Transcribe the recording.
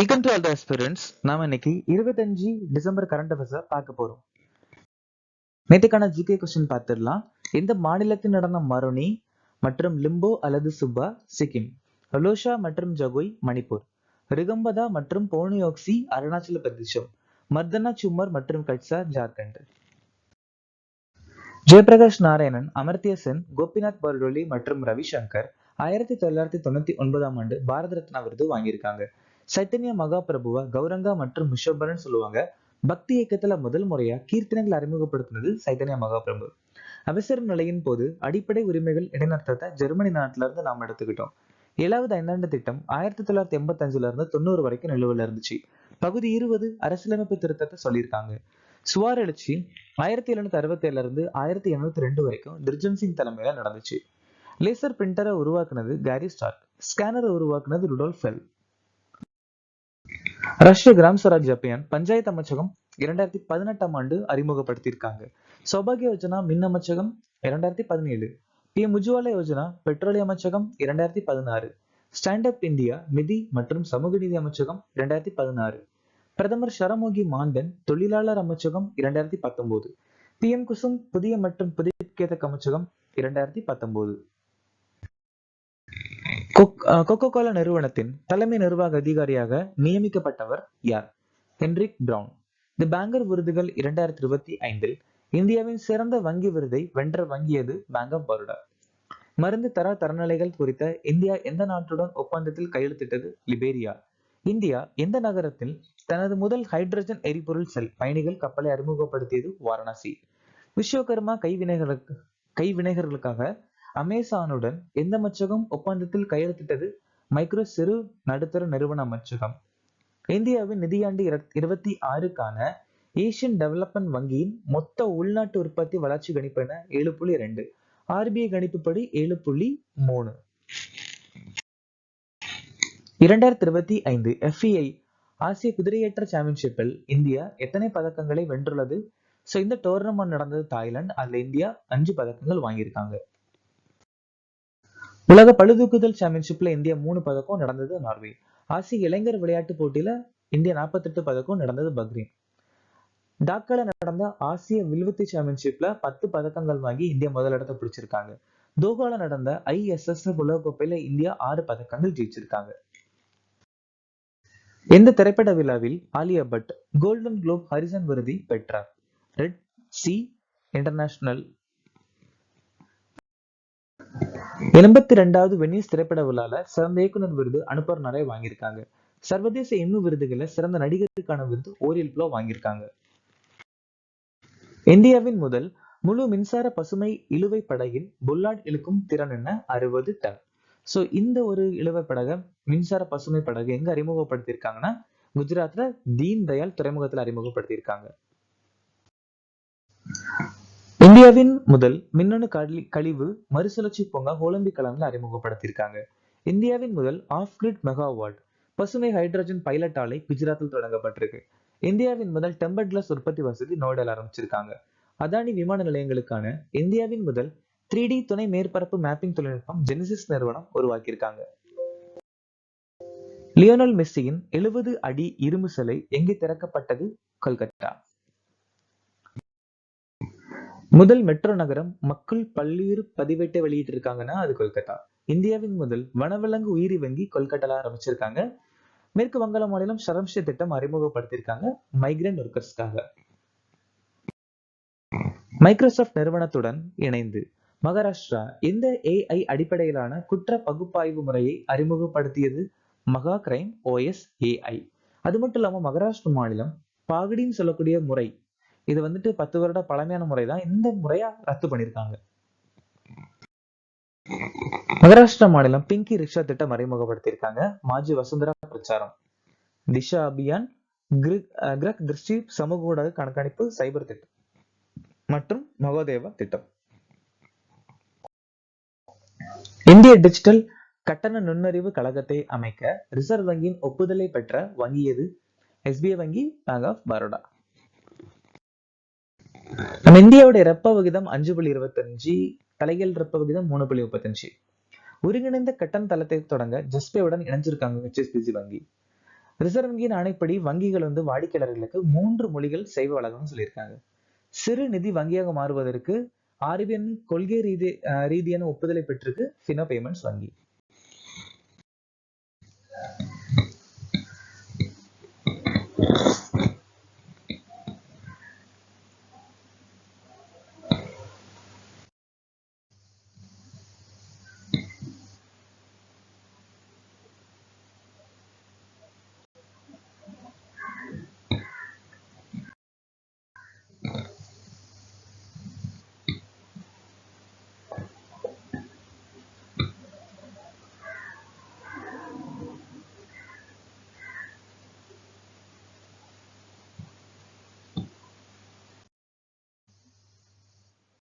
Welcome to all the aspirants. நாம இன்னைக்கு 25 December current அஃபேர்ஸை பார்க்க போறோம். நேற்றுக்கான ஜிகே கொஸ்டின் பார்த்துடலாம். எந்த மாநிலத்தில் நடந்த மரோனி மற்றும் லிம்போ அல்லது சுப்பா சிக்கிம், அலோஷா மற்றும் ஜகோய் மணிப்பூர், ரிகம்பதா மற்றும் போனியோக்சி அருணாச்சல பிரதேசம், மர்தனா சும்மர் மற்றும் கட்சா ஜார்க்கண்ட். ஜெயபிரகாஷ் நாராயணன், அமர்த்திய சென், கோபிநாத் பர்டோலி மற்றும் ரவிசங்கர் 1999ஆம் ஆண்டு பாரத ரத்னா விருது வாங்கியிருக்காங்க. சைத்தன்ய மகாபிரபுவா கௌரங்கா மற்றும் மிஷோபரன் சொல்லுவாங்க. பக்தி இயக்கத்துல முதல் முறையா கீர்த்தனைகள் அறிமுகப்படுத்தினது சைத்தன்ய மகாபிரபு. அவசர நிலையின் போது அடிப்படை உரிமைகள் இடைநிறுத்தத்தை ஜெர்மனி நாட்டுல இருந்து நாம் எடுத்துக்கிட்டோம். 7வது ஐந்தாண்டு திட்டம் 1985ல இருந்து 90 வரைக்கும் நிலுவையில் இருந்துச்சு. பகுதி 20 அரசியலமைப்பு திருத்தத்தை சொல்லியிருக்காங்க. சுவார் எழுச்சி 1767 இருந்து 1802 வரைக்கும் டிர்ஜன் சிங் தலைமையில நடந்துச்சு. லேசர் பிரிண்டரை உருவாக்குனது கேரி ஸ்டார்க். ஸ்கேனரை உருவாக்குனது ருடோல்ஃப் ஃபெல். ராஷ்டிரிய கிராம் ஸ்வராஜ் அபியான் பஞ்சாயத்து அமைச்சகம் 2018ஆம் ஆண்டு அறிமுகப்படுத்தியிருக்காங்க. சௌபாகிய யோஜனா மின் அமைச்சகம் 2017, PM உஜ்வாலா யோஜனா பெட்ரோலிய அமைச்சகம் 2016, ஸ்டாண்ட் அப் இந்தியா நிதி மற்றும் சமூக நீதி அமைச்சகம் 2016, பிரதமர் ஷரமோகி மாந்தன் தொழிலாளர் அமைச்சகம் 2019, PM குசும் புதிய மற்றும் புதுப்பிக்கத்தக்க அமைச்சகம் 2019. கோகோ கோலா நிறுவனத்தின் தலைமை நிர்வாக அதிகாரியாக நியமிக்கப்பட்டவர் யார்? Henrik brown. தி பேங்கர் விருதுகள் 2025 இந்தியாவின் சிறந்த வங்கி விருதை வென்ற வங்கி எது? Bank of Baroda. மருந்து தரநிலைகள் குறித்த இந்தியா எந்த நாட்டுடன் ஒப்பந்தத்தில் கையெழுத்திட்டது? லிபேரியா. இந்தியா எந்த நகரத்தில் தனது முதல் ஹைட்ரஜன் எரிபொருள் செல் பயணிகள் கப்பலை அறிமுகப்படுத்தியது? வாரணாசி. விஸ்வகர்மா கைவினைஞர்களுக்காக அமேசானுடன் எந்த அமைச்சகம் ஒப்பந்தத்தில் கையெழுத்திட்டது? மைக்ரோ சிறு நடுத்தர நிறுவன அமைச்சகம். இந்தியாவின் நிதியாண்டு 26க்கான ஏசியன் டெவலப்மெண்ட் வங்கியின் மொத்த உள்நாட்டு உற்பத்தி வளர்ச்சி கணிப்பு என 7.2, RBI கணிப்புப்படி 7.3. 2025 FEI ஆசிய குதிரையேற்ற சாம்பியன்ஷிப்பில் இந்தியா எத்தனை பதக்கங்களை வென்றுள்ளது? இந்த டோர்னமெண்ட் நடந்தது தாய்லாந்து. அதுல இந்தியா 5 பதக்கங்கள் வாங்கியிருக்காங்க. உலக பளுதூக்குதல் சாம்பியன்ஷிப்ல இந்தியா 3 பதக்கம், நடந்தது நார்வே. ஆசிய இளைஞர் விளையாட்டு போட்டியில இந்தியா 48 பதக்கம், நடந்தது பக்ரைன். டாக்கால நடந்த ஆசிய வில்வித்தை சாம்பியன்ஷிப்ல 10 பதக்கங்கள் வாங்கி இந்தியா முதலிடத்தை பிடிச்சிருக்காங்க. தோஹால நடந்த ISSF உலகக்கோப்பையில இந்தியா 6 பதக்கங்கள் ஜெயிச்சிருக்காங்க. எந்த திரைப்பட விழாவில் Alia Bhatt Golden Globe Horizon விருதை பெற்றார்? Red Sea International. 82வது வெனிஸ் திரைப்பட விழால சிறந்த இயக்குனர் விருது அனுப்பர் நிறைய வாங்கியிருக்காங்க. சர்வதேச எம்மு விருதுகளை சிறந்த நடிகருக்கான விருது ஓரியல் ப்ளோ வாங்கியிருக்காங்க. இந்தியாவின் முதல் முழு மின்சார பசுமை இழுவை படகின் புல்லாட் இழுக்கும் திறன் என்ன? 60 டன். இந்த ஒரு இழுவை படகு, மின்சார பசுமை படகு எங்க அறிமுகப்படுத்தியிருக்காங்கன்னா குஜராத்ல தீன் தயாள் துறைமுகத்துல அறிமுகப்படுத்தியிருக்காங்க. இந்தியாவின் முதல் மின்னணு கழிவு மறுசுழற்சி பூங்கா ஒலிம்பிக் கலன்ல அறிமுகப்படுத்தியிருக்காங்க. இந்தியாவின் முதல் ஆஃப் கிரிட் மெகாவாட் பசுமை ஹைட்ரஜன் பைலட் ஆலை குஜராத்தில் தொடங்கப்பட்டிருக்கு. இந்தியாவின் முதல் டெம்பர்ட் உற்பத்தி வசதி நோய்டால் ஆரம்பிச்சிருக்காங்க. அதானி விமான நிலையங்களுக்கான இந்தியாவின் முதல் 3D துணை மேற்பரப்பு மேப்பிங் தொழில்நுட்பம் ஜெனிசிஸ் நிறுவனம் உருவாக்கியிருக்காங்க. லியோனல் மெஸ்ஸியின் 70 அடி இரும்பு சிலை எங்கே திறக்கப்பட்டது? கொல்கத்தா. முதல் மெட்ரோ நகரம் மக்கள் பல்வேறு பதிவேட்டை வெளியிட்டு இருக்காங்கன்னா அது கொல்கத்தா. இந்தியாவின் முதல் வனவிலங்கு உயிரி வங்கி கொல்கட்டால ஆரம்பிச்சிருக்காங்க. மேற்கு வங்காள மாநிலம் ஷரம்ஷே திட்டம் அறிமுகப்படுத்தியிருக்காங்க மைக்ரேண்ட் ஒர்க்கர்ஸ்க்காக. மைக்ரோசாப்ட் நிறுவனத்துடன் இணைந்து மகாராஷ்டிரா எந்த AI அடிப்படையிலான குற்ற பகுப்பாய்வு முறையை அறிமுகப்படுத்தியது? மகா கிரைம் OS AI. அது மட்டும் இல்லாம மகாராஷ்டிரா மாநிலம் பாகடின்னு சொல்லக்கூடிய முறை, இது 10 வருட பழமையான முறைதான். இந்த முறையா ரத்து பண்ணிருக்காங்க. மகாராஷ்டிரா மாநிலம் பிங்கி ரிக்ஷா திட்டம் அறிமுகப்படுத்தியிருக்காங்க. மாஜி வசுந்தரா பிரச்சாரம், திஷா அபியான், கிரக் திருஷ்டி சமூக ஊடக கண்காணிப்பு சைபர் திட்டம் மற்றும் மகோதேவா திட்டம். இந்திய டிஜிட்டல் கட்டண நுண்ணறிவு கழகத்தை அமைக்க ரிசர்வ் வங்கியின் ஒப்புதலை பெற்ற வங்கி எது? SBI வங்கி, பேங்க் ஆஃப் பரோடா. நம்ம இந்தியாவுடைய ரெப்ப விகிதம் 5.25, தலைகள் ரெப்ப விகிதம் 3.35. ஒருங்கிணைந்த கட்டண தளத்தை தொடங்க ஜஸ்பேவுடன் இணைஞ்சிருக்காங்க HSBC வங்கி. ரிசர்வ் வங்கியின் ஆணைப்படி வங்கிகள் வாடிக்கையாளர்களுக்கு 3 மொழிகள் சேவை வழங்கணும்னு சொல்லியிருக்காங்க. சிறு நிதி வங்கியாக மாறுவதற்கு RBI கொள்கை ரீதியான ஒப்புதலை பெற்றிருக்கு ஃபினோ பேமெண்ட்ஸ் வங்கி.